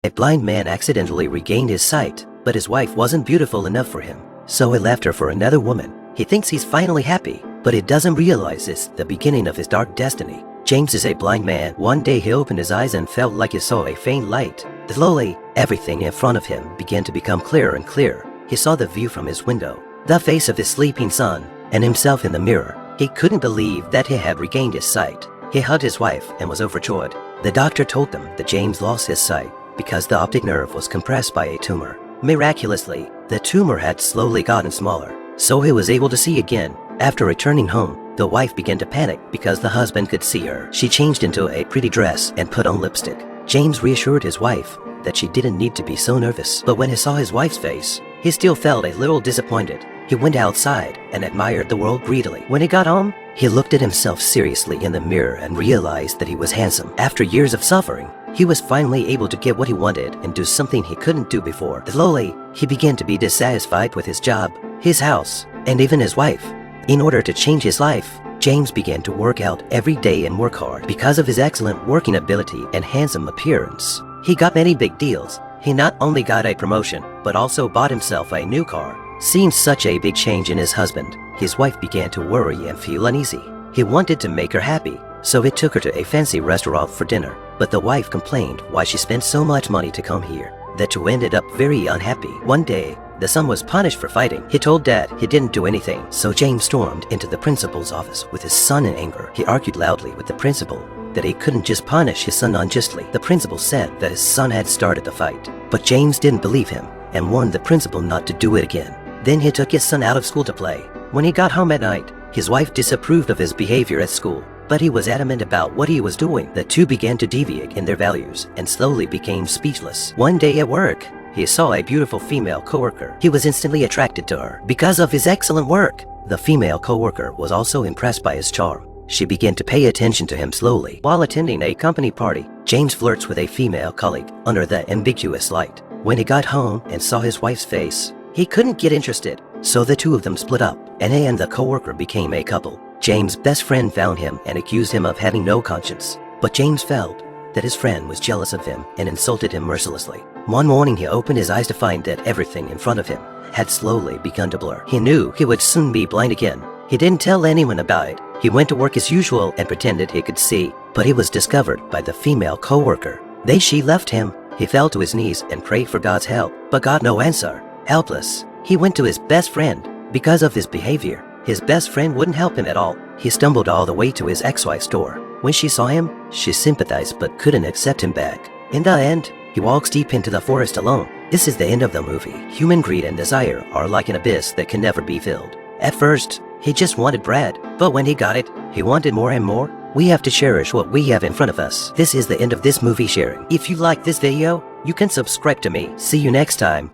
A blind man accidentally regained his sight, but his wife wasn't beautiful enough for him, so he left her for another woman. He thinks he's finally happy, but he doesn't realize it's the beginning of his dark destiny. James is a blind man. One day he opened his eyes and felt like he saw a faint light. Slowly, everything in front of him began to become clearer and clearer. He saw the view from his window, the face of his sleeping son, and himself in the mirror. He couldn't believe that he had regained his sight. He hugged his wife and was overjoyed. The doctor told them that James lost his sight because the optic nerve was compressed by a tumor. Miraculously, the tumor had slowly gotten smaller, so he was able to see again. After returning home, the wife began to panic because the husband could see her. She changed into a pretty dress and put on lipstick. James reassured his wife that she didn't need to be so nervous. But when he saw his wife's face, he still felt a little disappointed. He went outside and admired the world greedily. When he got home, he looked at himself seriously in the mirror and realized that he was handsome. After years of suffering, he was finally able to get what he wanted and do something he couldn't do before. Slowly, he began to be dissatisfied with his job, his house, and even his wife. In order to change his life, James began to work out every day and work hard. Because of his excellent working ability and handsome appearance, he got many big deals. He not only got a promotion, but also bought himself a new car. Seeing such a big change in his husband, his wife began to worry and feel uneasy. He wanted to make her happy, so he took her to a fancy restaurant for dinner. But the wife complained why she spent so much money to come here, that she ended up very unhappy. One day, the son was punished for fighting. He told dad he didn't do anything, so James stormed into the principal's office with his son in anger. He argued loudly with the principal that he couldn't just punish his son unjustly. The principal said that his son had started the fight, but James didn't believe him and warned the principal not to do it again. Then he took his son out of school to play. When he got home at night, his wife disapproved of his behavior at school, but he was adamant about what he was doing. The two began to deviate in their values and slowly became speechless. One day at work, he saw a beautiful female coworker. He was instantly attracted to her because of his excellent work. The female coworker was also impressed by his charm. She began to pay attention to him slowly. While attending a company party, James flirts with a female colleague under the ambiguous light. When he got home and saw his wife's face, he couldn't get interested, so the two of them split up, and he and the coworker became a couple. James' best friend found him and accused him of having no conscience, but James felt that his friend was jealous of him and insulted him mercilessly. One morning he opened his eyes to find that everything in front of him had slowly begun to blur. He knew he would soon be blind again. He didn't tell anyone about it. He went to work as usual and pretended he could see, but he was discovered by the female coworker. Then she left him. He fell to his knees and prayed for God's help, but got no answer. Helpless, he went to his best friend. Because of his behavior, his best friend wouldn't help him at all. He stumbled all the way to his ex-wife's door. When she saw him, she sympathized but couldn't accept him back. In the end, he walks deep into the forest alone. This is the end of the movie. Human greed and desire are like an abyss that can never be filled. At first, he just wanted bread, but when he got it, he wanted more and more. We have to cherish what we have in front of us. This is the end of this movie sharing. If you like this video, you can subscribe to me. See you next time.